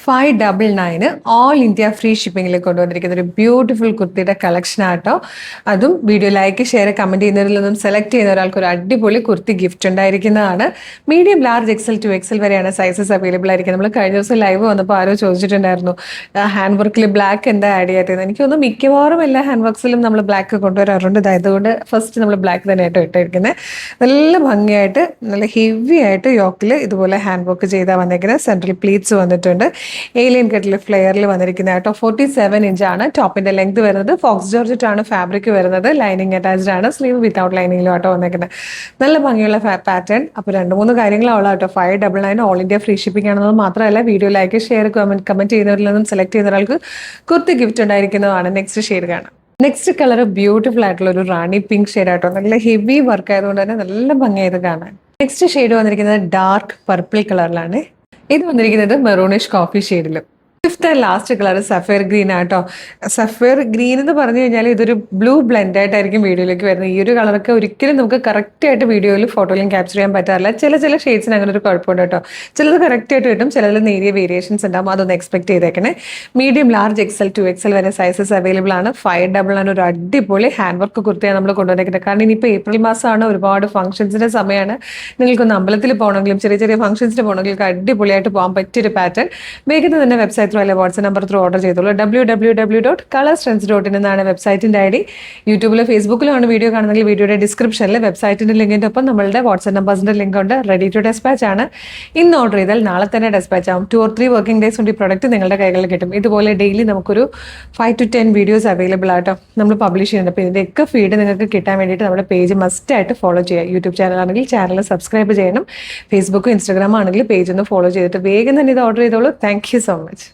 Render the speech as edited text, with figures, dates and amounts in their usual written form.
599 all India free ഷിപ്പിംഗിൽ കൊണ്ടുവന്നിരിക്കുന്ന ഒരു ബ്യൂട്ടിഫുൾ കുർത്തിയുടെ കളക്ഷൻ ആട്ടോ. അതും വീഡിയോ ലൈക്ക് ഷെയർ കമന്റ് ചെയ്യുന്നവരിൽ നിന്നും സെലക്ട് ചെയ്യുന്ന ഒരാൾക്ക് ഒരു അടിപൊളി കുർത്തി ഗിഫ്റ്റ് ഉണ്ടായിരിക്കുന്നതാണ്. Medium large XL two XL വരെയാണ് സൈസസ് അവൈലബിൾ ആയിരിക്കുന്നത്. നമ്മൾ കഴിഞ്ഞ ദിവസം ലൈവ് വന്നപ്പോൾ ആരോ ചോദിച്ചിട്ടുണ്ടായിരുന്നു ഹാൻഡ് വർക്കിൽ ബ്ലാക്ക് എന്താ ആഡ് ചെയ്യാത്തത്. എനിക്കൊന്നും മിക്കവാറും എല്ലാ ഹാൻഡ് വർക്സിലും നമ്മൾ ബ്ലാക്ക് കൊണ്ടുവരാറുണ്ട്. ഇതായതുകൊണ്ട് ഫസ്റ്റ് നമ്മൾ ബ്ലാക്ക് തന്നെയായിട്ട് ഇട്ടിരിക്കുന്നത്. നല്ല ഭംഗിയായിട്ട് നല്ല ഹെവി ആയിട്ട് യോക്കിൽ ഇതുപോലെ ഹാൻഡ് വർക്ക് ചെയ്താൽ വന്നിരിക്കുന്നത്. സെൻട്രൽ പ്ലീറ്റ്സ് വന്നിട്ടുണ്ട്. ഏലിയൻ കട്ടിൽ ഫ്ലെയറിൽ വന്നിരിക്കുന്ന കേട്ടോ. 47 ഇഞ്ചാണ് ടോപ്പിന്റെ ലെങ്ത് വരുന്നത്. ഫോക്സ് ജോർജറ്റ് ആണ് ഫാബ്രിക് വരുന്നത്. ലൈനിങ് അറ്റാച്ച്ഡ് ആണ്. സ്ലീവ് വിത്തൗട്ട് ലൈനിങ്ങിലും ആട്ടോ വന്നിരിക്കുന്നത്. നല്ല ഭംഗിയുള്ള പാറ്റേൺ. അപ്പോൾ 2-3 കാര്യങ്ങളാണ് കേട്ടോ. 599 ഓൾ ഇന്ത്യ ഫ്രീ ഷിപ്പിംഗ് ആണെന്നത് മാത്രമല്ല വീഡിയോ ലൈക്ക് ഷെയർ കമന്റ് ചെയ്യുന്നവരിൽ നിന്നും സെലക്ട് ചെയ്യുന്ന ഒരാൾക്ക് കുർത്തി ഗിഫ്റ്റ് ഉണ്ടായിരിക്കുന്നതാണ്. നെക്സ്റ്റ് ഷെയ്ഡ് കാണാം. നെക്സ്റ്റ് കളർ ബ്യൂട്ടിഫുൾ ആയിട്ടുള്ള ഒരു റാണി പിങ്ക് ഷെയ്ഡ് ആട്ടോ. നല്ല ഹെവി വർക്ക് ആയതുകൊണ്ട് തന്നെ നല്ല ഭംഗിയായത് കാണാൻ. നെക്സ്റ്റ് ഷെയ്ഡ് വന്നിരിക്കുന്നത് ഡാർക്ക് പർപ്പിൾ കളറിലാണ്. ഇത് വന്നിരിക്കുന്നത് മെറൂണിഷ് കോഫി ഷെയ്ഡിലും. Fifth and last colour sapphire green ആട്ടോ. സഫയർ ഗ്രീൻ എന്ന് പറഞ്ഞു കഴിഞ്ഞാൽ ഇതൊരു ബ്ലൂ ബ്ലെൻഡ് ആയിട്ടായിരിക്കും വീഡിയോയിലേക്ക് വരുന്നത്. ഈ ഒരു കളറൊക്കെ ഒരിക്കലും നമുക്ക് കറക്റ്റ് ആയിട്ട് വീഡിയോയിൽ ഫോട്ടോയിലും ക്യാപ്ചർ ചെയ്യാൻ പറ്റാറില്ല. ചില ഷെയ്ഡ്സിന് അങ്ങനെ ഒരു കുഴപ്പമുണ്ട് കേട്ടോ. ചിലത് കറക്റ്റ് ആയിട്ട് കിട്ടും, ചിലതിൽ നേരിയ വേരിയേഷൻസ് ഉണ്ടാകും. അതൊന്ന് എക്സ്പെക്ട് ചെയ്തേക്കണേ. Medium large XL two XL വരെ സൈസസ് അവൈലബിൾ ആണ്. 599 ഒരു അടിപൊളി ഹാൻഡ് വർക്ക് കുർത്തിയാണ് നമ്മൾ കൊണ്ടുവന്നിരിക്കുന്നത്. കാരണം ഇനിയിപ്പോൾ ഏപ്രിൽ മാസമാണ്, ഒരുപാട് ഫംഗ്ഷൻസിന്റെ സമയമാണ്. നിങ്ങൾക്കൊന്ന് അമ്പലത്തിൽ പോകണമെങ്കിലും ചെറിയ ഫംഗ്ഷൻസിന് പോകണമെങ്കിലും അടിപൊളിയായിട്ട് പോകാൻ പറ്റിയൊരു പാറ്റേൺ. വേഗം തന്നെ വെബ്സൈറ്റ് അല്ലെ വാട്സ്ആപ്പ് നമ്പർ ത്രൂ ഓർഡർ ചെയ്തോളൂ. www.colorstrends.in എന്നാണ് വെബ്സൈറ്റിന്റെ ഐഡി. യൂട്യൂബിലോ ഫേസ്ബുക്കിലോ ആണ് വീഡിയോ കാണുന്നെങ്കിൽ വീഡിയോയുടെ ഡിസ്ക്രിപ്ഷനിൽ വെബ്സൈറ്റിന്റെ ലിങ്കിന്റെ ഒപ്പം നമ്മളുടെ വാട്സ്ആപ്പ് നമ്പേഴ്സിന്റെ ലിങ്ക് ഉണ്ട്. റെഡി ടു ഡെസ്പാച്ച് ആണ്. ഇന്ന് ഓർഡർ ചെയ്താൽ നാളെ തന്നെ ഡെസ്പാച്ച് ആവും. 2 or 3 വർക്കിംഗ് ഡേയ്സ് കൊണ്ട് ഈ പ്രൊഡക്റ്റ് നിങ്ങളുടെ കൈകളിൽ കിട്ടും. ഇതുപോലെ ഡെയിലി നമുക്കൊരു 5 to 10 വീഡിയോസ് അവൈലബിൾ ആട്ടോ നമ്മൾ പബ്ലിഷ് ചെയ്യുന്നുണ്ട്. അപ്പോൾ ഇതിൻ്റെയൊക്കെ ഫീഡ് നിങ്ങൾക്ക് കിട്ടാൻ വേണ്ടിയിട്ട് നമ്മുടെ പേജ് മസ്റ്റ് ആയിട്ട് ഫോളോ ചെയ്യുക. യൂട്യൂബ് ചാനൽ ആണെങ്കിൽ ചാനൽ സബ്സ്ക്രൈബ് ചെയ്യണം. ഫേസ്ബുക്കും ഇൻസ്റ്റാഗ്രാം ആണെങ്കിൽ പേജ് ഒന്ന് ഫോളോ ചെയ്തിട്ട് വേഗം തന്നെ ഇത് ഓർഡർ ചെയ്തോളൂ. Thank you so much.